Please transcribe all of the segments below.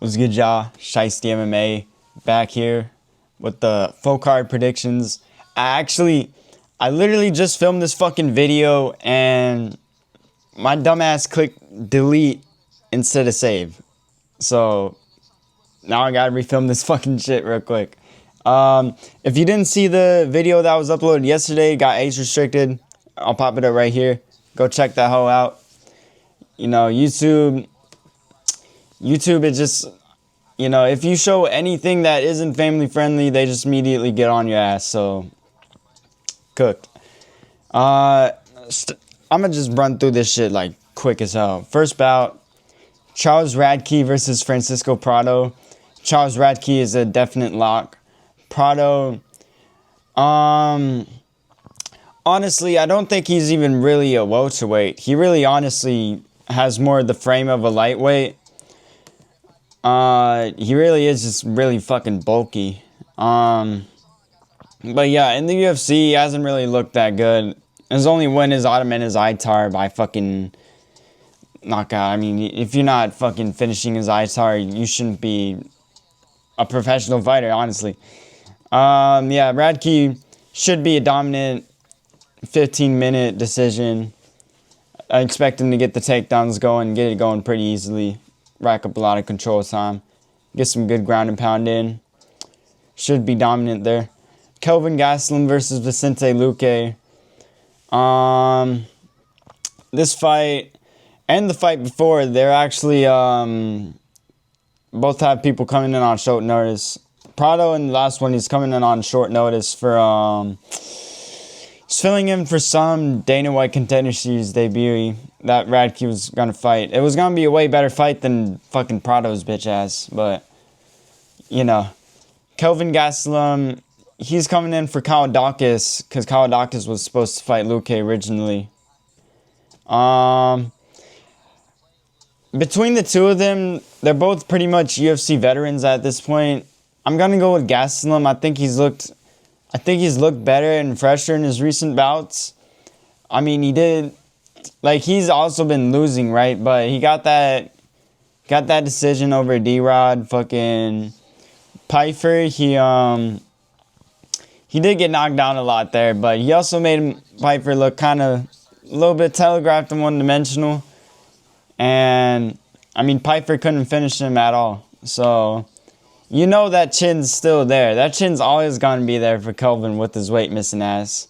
What's good, y'all? Shiesty MMA back here with the full card predictions. I literally just filmed this fucking video and my dumbass clicked delete instead of save. So now I gotta refilm this fucking shit real quick. If you didn't see the video that was uploaded yesterday, got age restricted. I'll pop it up right here. Go check that hoe out. You know, YouTube is just, you know, if you show anything that isn't family friendly, they just immediately get on your ass. So, cooked. I'm gonna just run through this shit like quick as hell. First bout, Charles Radke versus Francisco Prado. Charles Radke is a definite lock. Prado, honestly, I don't think he's even really a welterweight. He really honestly has more the frame of a lightweight. He really is just really fucking bulky. But yeah, in the UFC, he hasn't really looked that good. His only win is Ottoman Aitar by fucking knockout. I mean, if you're not fucking finishing his Aitar, you shouldn't be a professional fighter, honestly. Yeah, Radke should be a dominant 15-minute decision. I expect him to get the takedowns going, get it going pretty easily. Rack up a lot of control time. Get some good ground and pound in. Should be dominant there. Kelvin Gastelum versus Vicente Luque. This fight and the fight before, they're actually both have people coming in on short notice. Prado in the last one, he's coming in on short notice for he's filling in for some Dana White Contender Series debut that Radke was gonna fight. It was gonna be a way better fight than fucking Prado's bitch ass, but you know, Kelvin Gastelum, he's coming in for Kyle Daukaus because Kyle Daukaus was supposed to fight Luque originally. Between the two of them, they're both pretty much UFC veterans at this point. I'm gonna go with Gastelum. I think he's looked better and fresher in his recent bouts. I mean, he did, like, he's also been losing, right? But he got that decision over D-Rod. Fucking Pyfer, he did get knocked down a lot there, but he also made Pyfer look kind of a little bit telegraphed and one-dimensional. And, I mean, Pyfer couldn't finish him at all. So, you know that chin's still there. That chin's always going to be there for Kelvin with his weight missing ass.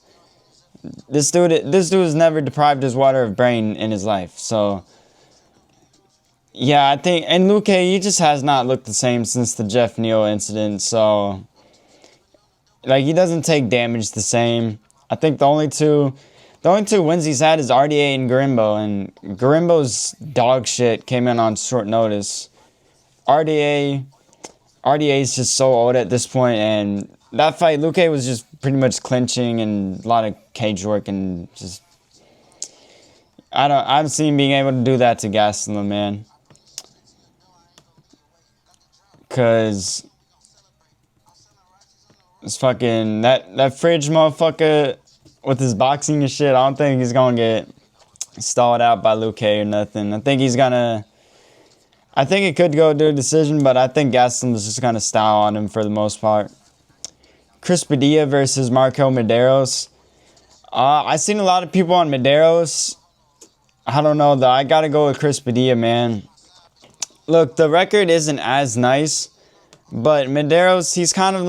This dude has never deprived his water of brain in his life. So, yeah, I think, and Luque, he just has not looked the same since the Jeff Neal incident. So, like, he doesn't take damage the same. I think the only two wins he's had is RDA and Garimbo, and Garimbo's dog shit came in on short notice. RDA is just so old at this point, and that fight, Luque was just pretty much clinching and a lot of cage work and just, I haven't seen him being able to do that to Gastelum, man. Cause it's fucking that fridge motherfucker with his boxing and shit. I don't think he's gonna get stalled out by Luque or nothing. I think it could go to a decision, but I think Gastelum is just gonna style on him for the most part. Chris Padilla versus Marco Medeiros. I seen a lot of people on Medeiros. I don't know though. I gotta go with Chris Padilla, man. Look, the record isn't as nice, but Medeiros, he's kind of a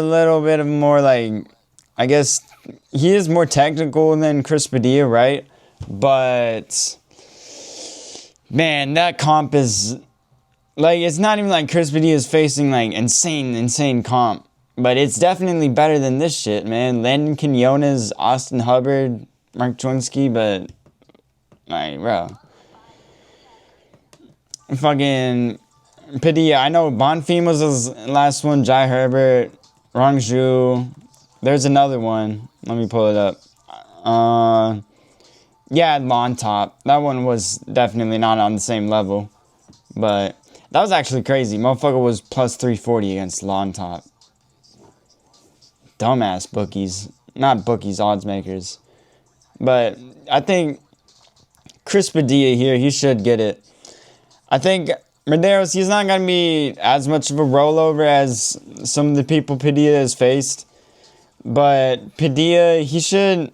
little bit of more like, I guess, he is more technical than Chris Padilla, right? But, man, that comp is, like, it's not even like Chris Padilla is facing, like, insane comp. But it's definitely better than this shit, man. Landon Quinones, Austin Hubbard, Mark Chwinsky, but, like, bro. Fucking Padilla, I know Bonfim was his last one, Jai Herbert, Rongju. There's another one. Let me pull it up. Yeah, Lon Top. That one was definitely not on the same level. But that was actually crazy. Motherfucker was plus 340 against Lon Top. Dumbass bookies. Not bookies, odds makers. But I think Chris Padilla here, he should get it. I think Medeiros, he's not going to be as much of a rollover as some of the people Padilla has faced. But Padilla, he should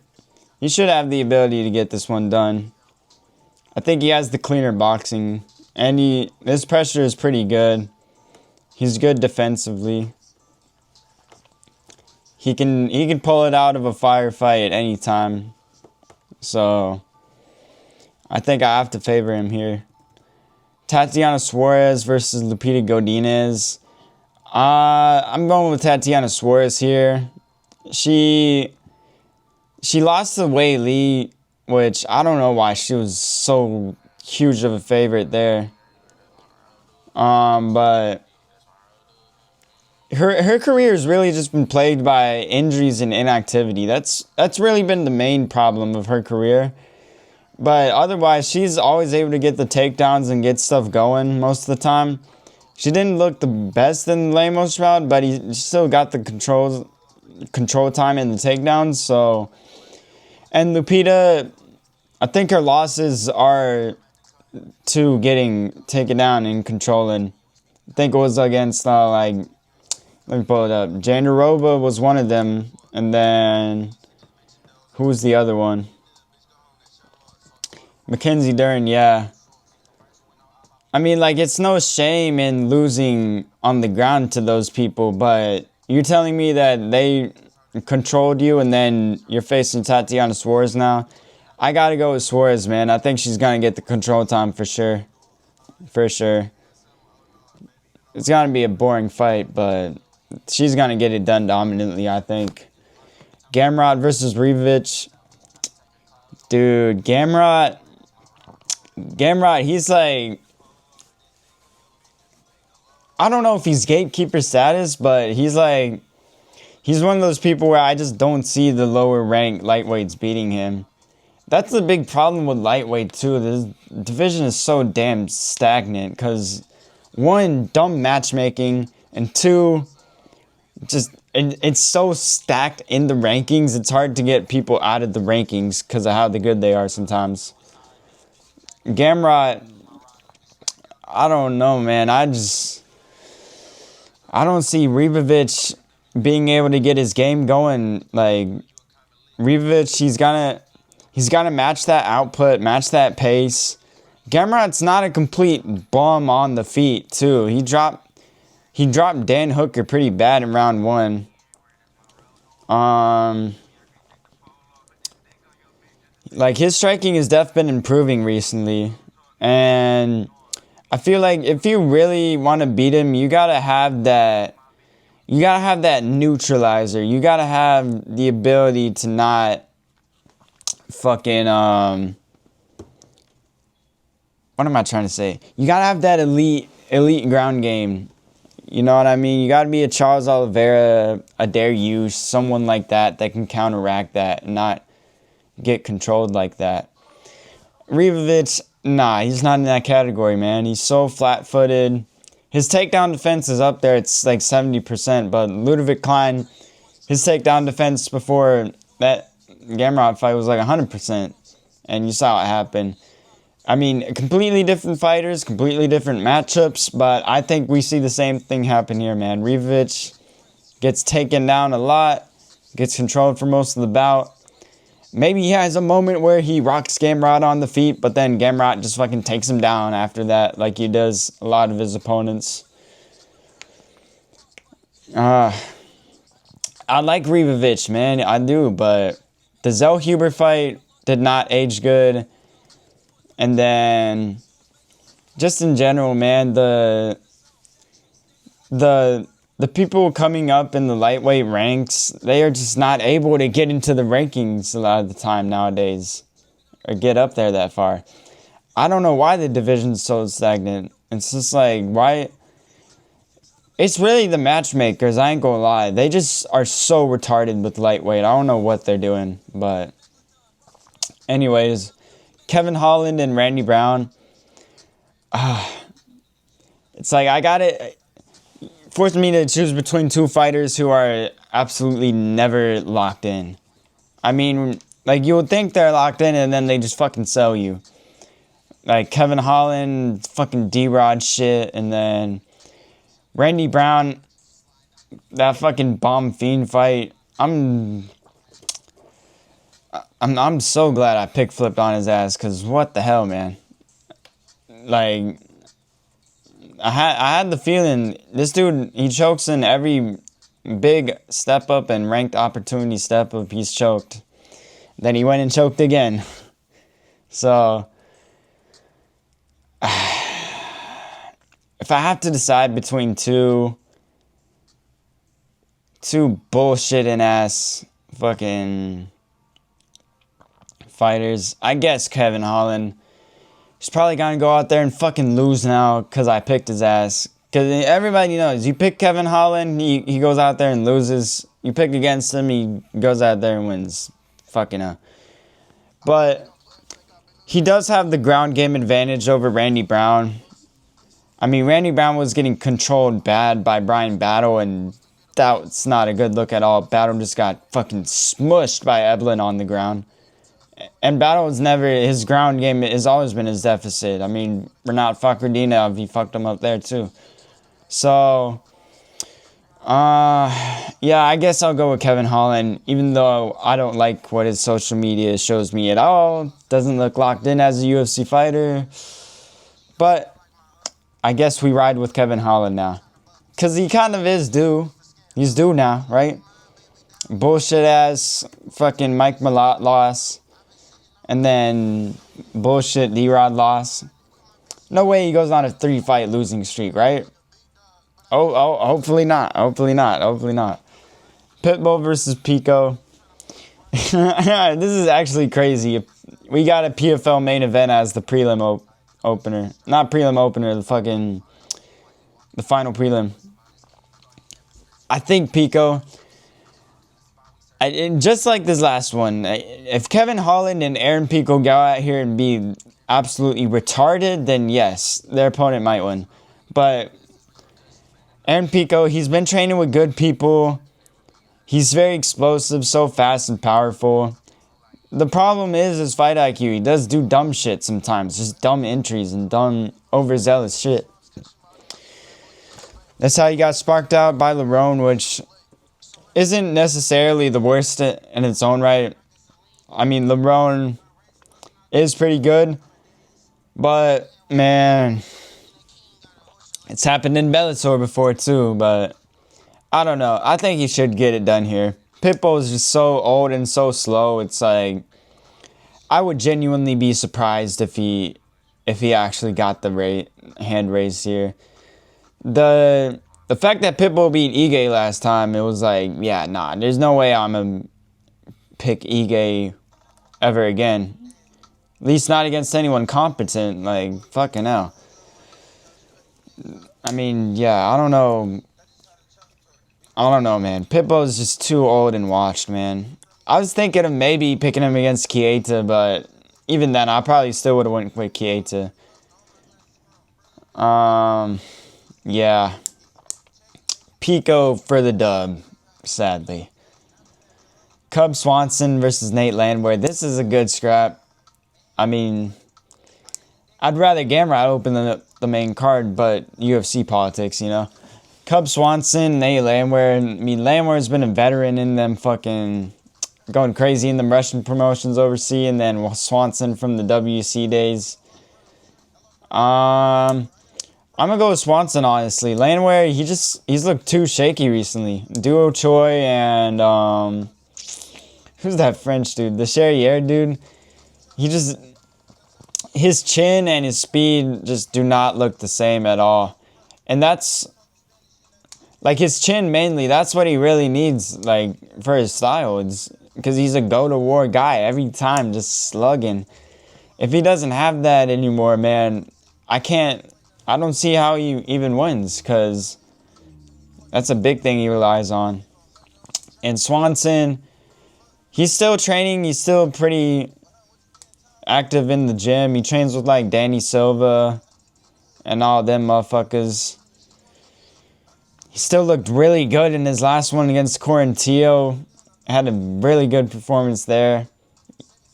have the ability to get this one done. I think he has the cleaner boxing. And his pressure is pretty good. He's good defensively. He can pull it out of a firefight at any time. So I think I have to favor him here. Tatiana Suarez versus Lupita Godinez. I'm going with Tatiana Suarez here. She lost to Wei Li, which I don't know why she was so huge of a favorite there. But her career has really just been plagued by injuries and inactivity. That's really been the main problem of her career. But otherwise, she's always able to get the takedowns and get stuff going most of the time. She didn't look the best in the Lemos round, but he still got the control time in the takedowns. So, and Lupita, I think her losses are to getting taken down and controlling. I think it was against let me pull it up. Jandiroba was one of them, and then who was the other one? Mackenzie Dern, yeah. I mean, it's no shame in losing on the ground to those people, but you're telling me that they controlled you and then you're facing Tatiana Suarez now? I gotta go with Suarez, man. I think she's gonna get the control time for sure. For sure. It's gonna be a boring fight, but she's gonna get it done dominantly, I think. Gamrot versus Ribovic. Dude, Gamrot, he's I don't know if he's gatekeeper status, but he's one of those people where I just don't see the lower ranked lightweights beating him. That's the big problem with lightweight too. This division is so damn stagnant because, one, dumb matchmaking, and two, it's so stacked in the rankings. It's hard to get people out of the rankings because of how good they are sometimes. Gamrot, I don't know, man. I don't see Ribovic being able to get his game going. Ribovic, he's gotta match that output, match that pace. Gamrot's not a complete bum on the feet, too. He dropped Dan Hooker pretty bad in round 1. His striking has definitely been improving recently. And I feel like if you really want to beat him, you gotta have that neutralizer. You gotta have the ability to not fucking what am I trying to say? You gotta have that elite ground game. You know what I mean? You gotta be a Charles Oliveira, a Dariush, someone like that can counteract that and not get controlled like that. Ribovic, nah, he's not in that category, man. He's so flat-footed. His takedown defense is up there. It's 70%, but Ludovic Klein, his takedown defense before that Gamrot fight was 100%, and you saw what happened. I mean, completely different fighters, completely different matchups, but I think we see the same thing happen here, man. Ribovic gets taken down a lot, gets controlled for most of the bout. Maybe he has a moment where he rocks Gamrot on the feet, but then Gamrot just fucking takes him down after that, like he does a lot of his opponents. I like Ribovic, man, I do, but the Zell Huber fight did not age good. And then, just in general, man, the people coming up in the lightweight ranks, they are just not able to get into the rankings a lot of the time nowadays, or get up there that far. I don't know why the division's so stagnant. It's just why? It's really the matchmakers, I ain't gonna lie. They just are so retarded with lightweight. I don't know what they're doing, but anyways, Kevin Holland and Randy Brown. It's I got it. Forced me to choose between two fighters who are absolutely never locked in. I mean, you would think they're locked in and then they just fucking sell you. like Kevin Holland, fucking D-Rod shit, and then Randy Brown, that fucking bomb fiend fight. I'm so glad I pick flipped on his ass, cause what the hell, man. Like, I had the feeling this dude, he chokes in every big step up and ranked opportunity step up, he's choked. Then he went and choked again. So if I have to decide between two bullshitting ass fucking fighters, I guess Kevin Holland. He's probably gonna go out there and fucking lose now because I picked his ass. Because everybody knows, you pick Kevin Holland, he goes out there and loses. You pick against him, he goes out there and wins. Fucking hell. But he does have the ground game advantage over Randy Brown. I mean, Randy Brown was getting controlled bad by Brian Battle, and that's not a good look at all. Battle just got fucking smushed by Eblen on the ground. And Battle was never, his ground game has always been his deficit. I mean, Renat Fakhretdinov, he fucked him up there too. So, yeah, I guess I'll go with Kevin Holland, even though I don't like what his social media shows me at all. Doesn't look locked in as a UFC fighter. But I guess we ride with Kevin Holland now. Because he kind of is due. He's due now, right? Bullshit ass fucking Mike Malott loss. And then bullshit D-Rod loss. No way he goes on a 3-fight losing streak, right? Oh, hopefully not. Hopefully not. Hopefully not. Pitbull versus Pico. This is actually crazy. We got a PFL main event as the prelim opener. Not prelim opener, the final prelim. I think Pico... just like this last one, if Kevin Holland and Aaron Pico go out here and be absolutely retarded, then yes, their opponent might win. But Aaron Pico, he's been training with good people. He's very explosive, so fast and powerful. The problem is his fight IQ. He does do dumb shit sometimes. Just dumb entries and dumb overzealous shit. That's how he got sparked out by Lerone, which... isn't necessarily the worst in its own right. I mean, Lerone is pretty good. But, man, it's happened in Bellator before too. But, I don't know. I think he should get it done here. Pitbull is just so old and so slow. It's like, I would genuinely be surprised if he actually got the hand raised here. The fact that Pitbull beat Ige last time, it was like, yeah, nah, there's no way I'm going to pick Ige ever again. At least not against anyone competent, like, fucking hell. I mean, yeah, I don't know, man. Pitbull's just too old and washed, man. I was thinking of maybe picking him against Chiesa, but even then, I probably still would have went with Chiesa. Yeah. Pico for the dub, sadly. Cub Swanson versus Nate Landwehr. This is a good scrap. I mean, I'd rather Gamrot open the main card, but UFC politics, you know. Cub Swanson, Nate Landwehr. I mean, Landwehr's been a veteran in them fucking going crazy in them Russian promotions overseas, and then Swanson from the WC days. I'm going to go with Swanson, honestly. Landwehr, he's looked too shaky recently. Duo Choi and, who's that French dude? The Charrière dude. His chin and his speed just do not look the same at all. And that's, like, his chin mainly, that's what he really needs, like, for his style. It's because he's a go-to-war guy every time, just slugging. If he doesn't have that anymore, man, I don't see how he even wins, because that's a big thing he relies on. And Swanson, he's still training. He's still pretty active in the gym. He trains with, like, Danny Silva and all them motherfuckers. He still looked really good in his last one against Quarantillo. Had a really good performance there.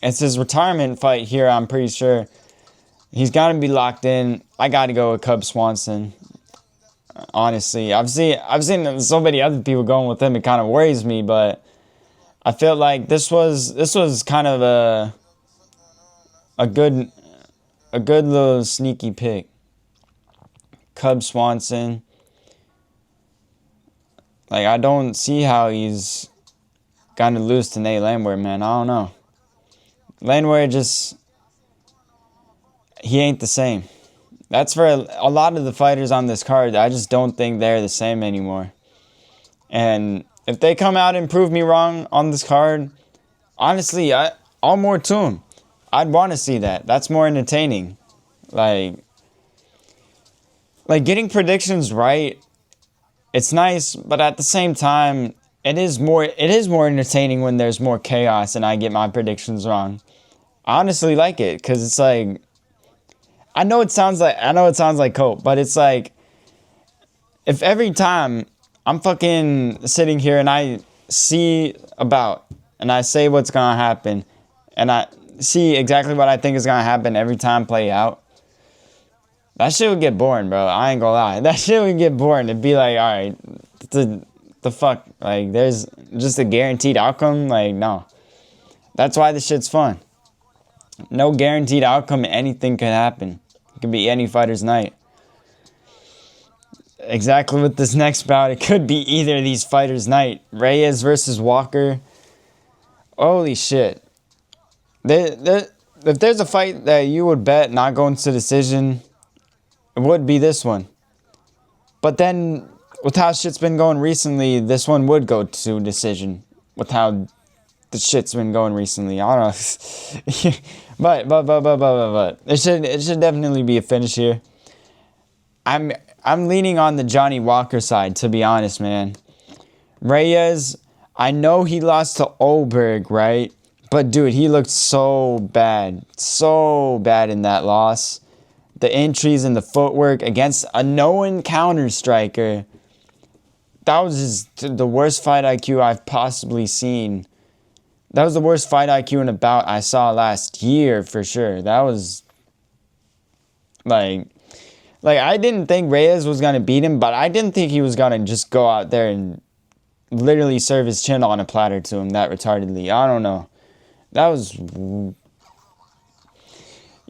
It's his retirement fight here, I'm pretty sure. He's got to be locked in. I got to go with Cub Swanson. Honestly, I've seen so many other people going with him. It kind of worries me, but I feel like this was kind of a good little sneaky pick. Cub Swanson. Like, I don't see how he's gonna lose to Nate Landwehr, man. I don't know. Landwehr just, he ain't the same. That's for a lot of the fighters on this card. I just don't think they're the same anymore. And if they come out and prove me wrong on this card, honestly, all more to them. I'd want to see that. That's more entertaining. Like getting predictions right, it's nice, but at the same time, it is more entertaining when there's more chaos and I get my predictions wrong. I honestly like it, because it's like, I know it sounds like cope, but it's like, if every time I'm fucking sitting here and I see about, and I say what's gonna happen, and I see exactly what I think is gonna happen every time play out, that shit would get boring, bro. I ain't gonna lie. That shit would get boring. It'd be like, alright, the fuck? Like, there's just a guaranteed outcome? Like, no. That's why this shit's fun. No guaranteed outcome. Anything could happen. It could be any fighter's night. Exactly with this next bout. It could be either of these fighters' night. Reyes versus Walker. Holy shit. If there's a fight that you would bet not going to decision, it would be this one. But then, with how shit's been going recently, this one would go to decision. With how the shit's been going recently. I don't know. but it should definitely be a finish here. I'm leaning on the Johnny Walker side, to be honest, man. Reyes, I know he lost to Oberg, right? But dude, he looked so bad in that loss. The entries and the footwork against a known counter striker. That was just the worst fight IQ I've possibly seen. That was the worst fight IQ in a bout I saw last year, for sure. That was, like I didn't think Reyes was going to beat him, but I didn't think he was going to just go out there and literally serve his chin on a platter to him that retardedly. I don't know. That was...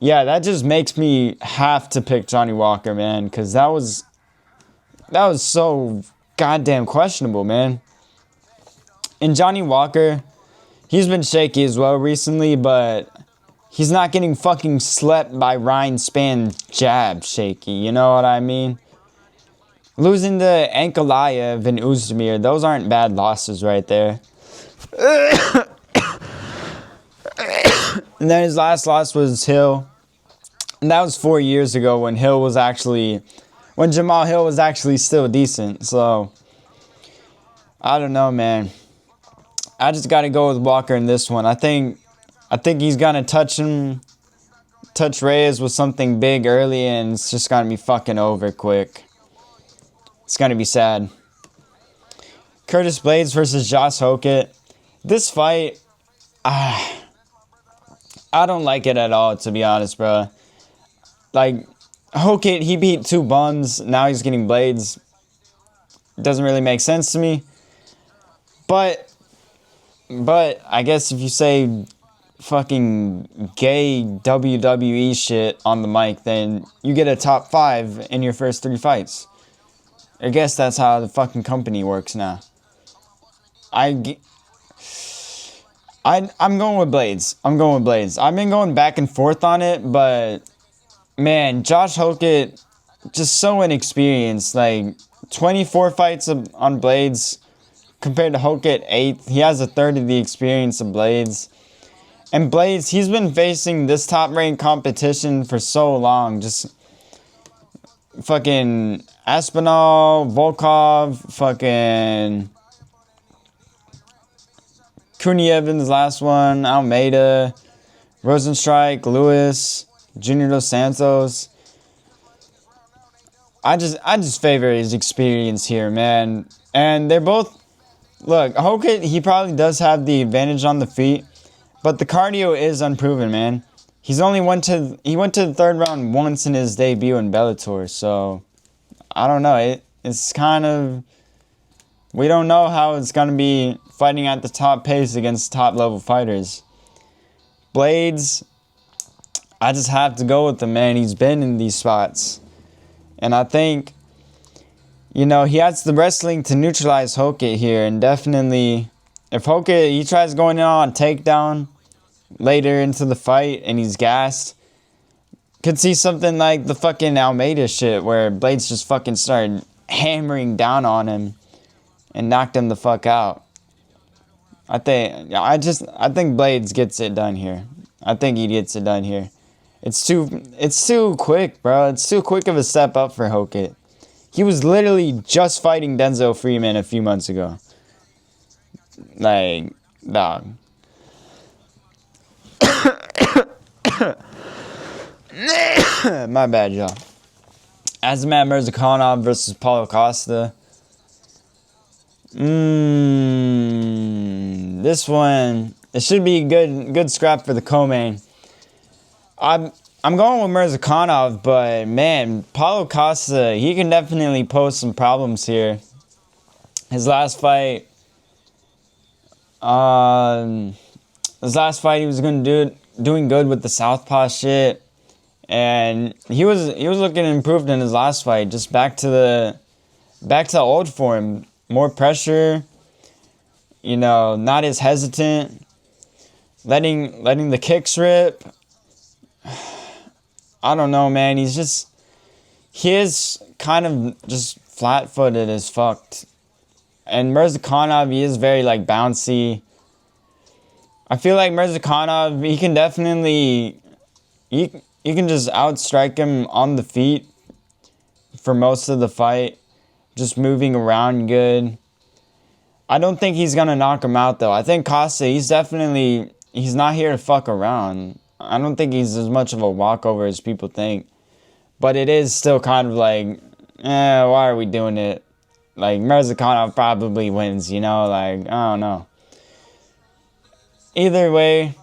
Yeah, that just makes me have to pick Johnny Walker, man, because that was so goddamn questionable, man. And Johnny Walker, he's been shaky as well recently, but he's not getting fucking slept by Ryan Spann jab shaky, you know what I mean? Losing to Ankalaev and Oezdemir, those aren't bad losses right there. And then his last loss was Hill. And that was 4 years ago when Jamal Hill was actually still decent. So, I don't know, man. I just got to go with Walker in this one. I think he's going to touch Reyes with something big early, and it's just going to be fucking over quick. It's going to be sad. Curtis Blades versus Josh Hokett. This fight, I don't like it at all, to be honest, bro. Like, Hokett, he beat two bums. Now he's getting Blades. Doesn't really make sense to me. But I guess if you say fucking gay WWE shit on the mic, then you get a top 5 in your first 3 fights. I guess that's how the fucking company works now. I'm going with Blades. I've been going back and forth on it, but man, Josh Hokett, just so inexperienced. Like, 24 fights on Blades compared to Hokett, 8. He has a third of the experience of Blades. And Blades, he's been facing this top-ranked competition for so long. Just fucking Aspinall, Volkov, fucking Cooney Evans, last one, Almeida, Rosenstrike, Lewis, Junior Dos Santos. I just favor his experience here, man. And they're both... Look, Hokett, he probably does have the advantage on the feet, but the cardio is unproven, man. he went to the third round once in his debut in Bellator. So I don't know. It's kind of, we don't know how it's gonna be fighting at the top pace against top level fighters. Blaydes, I just have to go with him, man. He's been in these spots, and I think, you know, he has the wrestling to neutralize Hokit here, and definitely, if Hokit, he tries going in on takedown later into the fight and he's gassed, could see something like the fucking Almeida shit where Blaydes just fucking started hammering down on him and knocked him the fuck out. I think Blaydes gets it done here. I think he gets it done here. It's too quick, bro. It's too quick of a step up for Hokit. He was literally just fighting Denzel Freeman a few months ago. Like, dog. My bad, y'all. Azamat Murzakanov versus Paulo Costa. This one, it should be a good scrap for the co-main. I'm going with Murzakanov, but man, Paulo Costa, he can definitely pose some problems here. His last fight, he was doing good with the southpaw shit, and he was looking improved in his last fight. Just back to the old form, more pressure. You know, not as hesitant, letting the kicks rip. I don't know, man. He is kind of just flat-footed as fucked. And Murzakanov, he is very, like, bouncy. I feel like Murzakanov, he can definitely, you can just outstrike him on the feet for most of the fight. Just moving around good. I don't think he's going to knock him out, though. I think Costa, he's not here to fuck around. I don't think he's as much of a walkover as people think. But it is still kind of like, why are we doing it? Like, Murzakanov probably wins, you know? Like, I don't know. Either way,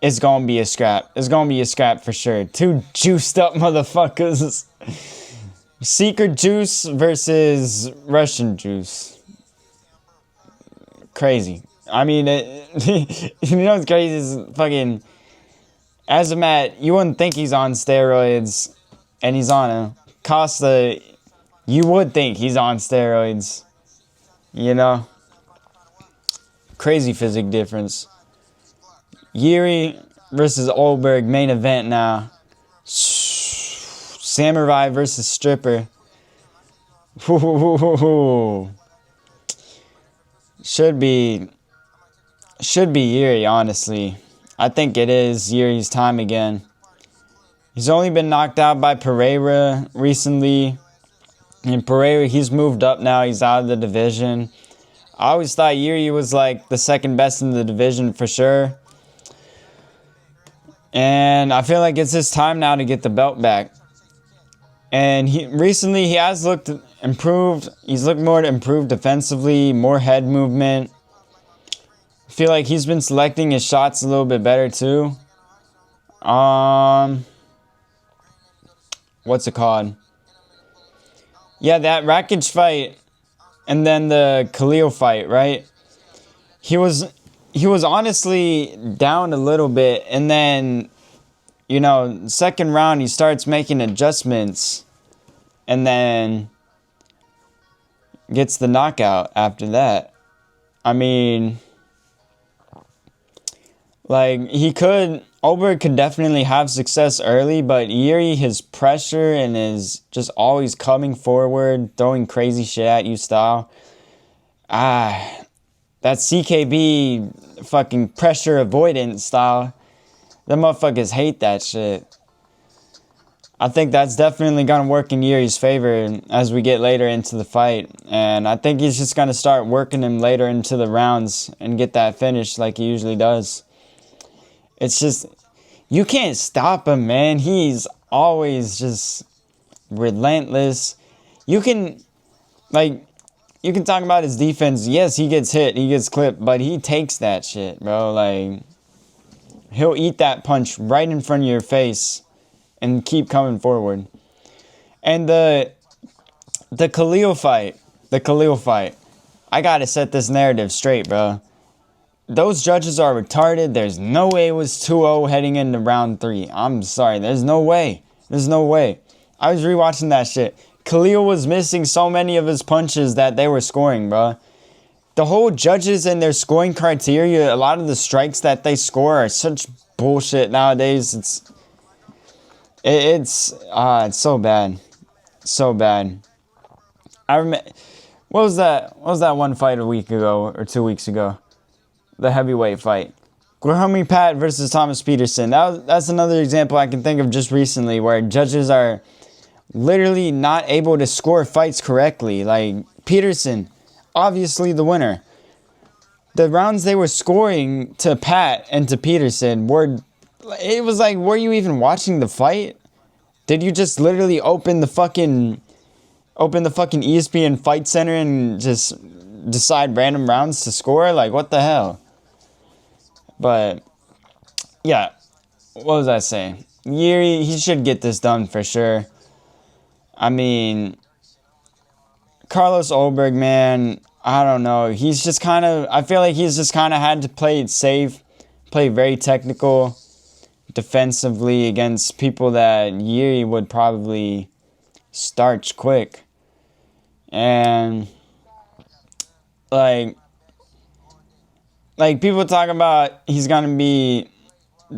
it's going to be a scrap. It's going to be a scrap for sure. Two juiced up motherfuckers. Secret Juice versus Russian Juice. Crazy. I mean, you know what's crazy is fucking Azamat, you wouldn't think he's on steroids, and he's on a Costa, you would think he's on steroids. You know? Crazy physique difference. Yuri versus Oldberg, main event now. Samurai versus Stripper. Should be Yuri, honestly. I think it is Yuri's time again. He's only been knocked out by Pereira recently. And Pereira, he's moved up now. He's out of the division. I always thought Yuri was like the second best in the division for sure. And I feel like it's his time now to get the belt back. And he has looked improved. He's looked more improved defensively, more head movement. I feel like he's been selecting his shots a little bit better too. What's it called? Yeah, that Rakic fight and then the Khalil fight, right? He was honestly down a little bit, and then, you know, second round he starts making adjustments and then gets the knockout after that. I mean, like, Oldberg could definitely have success early, but Yuri, his pressure and his just always coming forward, throwing crazy shit at you style. That CKB fucking pressure avoidance style. The motherfuckers hate that shit. I think that's definitely going to work in Yuri's favor as we get later into the fight. And I think he's just going to start working him later into the rounds and get that finish like he usually does. It's just, you can't stop him, man. He's always just relentless. You can talk about his defense. Yes, he gets hit, he gets clipped, but he takes that shit, bro. Like, He'll eat that punch right in front of your face and keep coming forward. And the Khalil fight, I gotta set this narrative straight, bro. Those judges are retarded. There's no way it was 2-0 heading into round 3. I'm sorry. There's no way. There's no way. I was rewatching that shit. Khalil was missing so many of his punches that they were scoring, bro. The whole judges and their scoring criteria, a lot of the strikes that they score are such bullshit nowadays. It's so bad. So bad. I remember, what was that one fight a week ago or 2 weeks ago? The heavyweight fight. Grahammy Pat versus Thomas Peterson. That's another example I can think of just recently where judges are literally not able to score fights correctly. Like, Peterson, obviously the winner. The rounds they were scoring to Pat and to Peterson it was like, were you even watching the fight? Did you just literally open the fucking ESPN Fight Center and just decide random rounds to score? Like, what the hell? But, yeah, what was I saying? Yuri, he should get this done for sure. I mean, Carlos Ulberg, man, I don't know. He's just kind of, I feel like he's just kind of had to play it safe, play very technical defensively against people that Yuri would probably starch quick. And, like people talk about he's going to be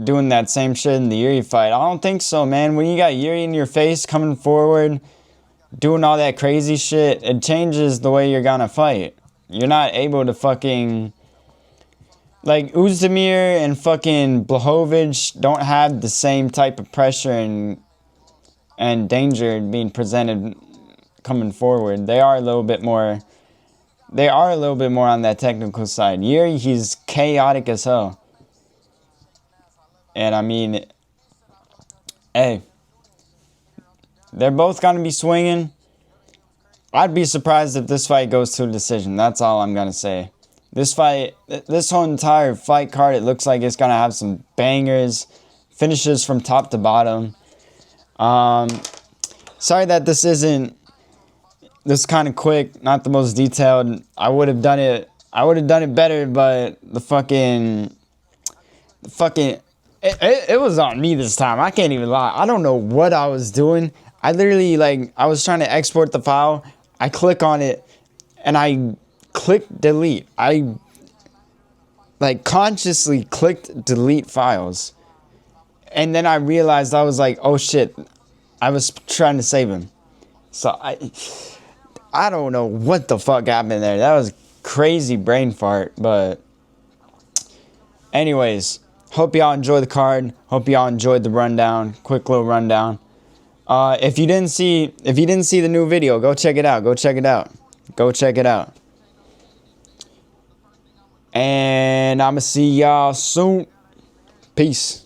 doing that same shit in the Yuri fight. I don't think so, man. When you got Yuri in your face coming forward, doing all that crazy shit, it changes the way you're going to fight. You're not able to fucking... Like, Uzdemir and fucking Blachowicz don't have the same type of pressure and danger being presented coming forward. They are a little bit more on that technical side. Yuri, he's chaotic as hell. And I mean, hey, they're both going to be swinging. I'd be surprised if this fight goes to a decision. That's all I'm going to say. This whole entire fight card, it looks like it's going to have some bangers, finishes from top to bottom. Sorry that this is kind of quick, not the most detailed. I would have done it better, but it was on me this time. I can't even lie. I don't know what I was doing. I literally, I was trying to export the file. I click on it, and I clicked delete. I, consciously clicked delete files. And then I realized, I was like, oh shit, I was trying to save him. So, I don't know what the fuck happened there. That was crazy brain fart, but anyways, hope y'all enjoy the card. Hope y'all enjoyed the rundown, quick little rundown. If you didn't see the new video, go check it out. And I'ma see y'all soon. Peace.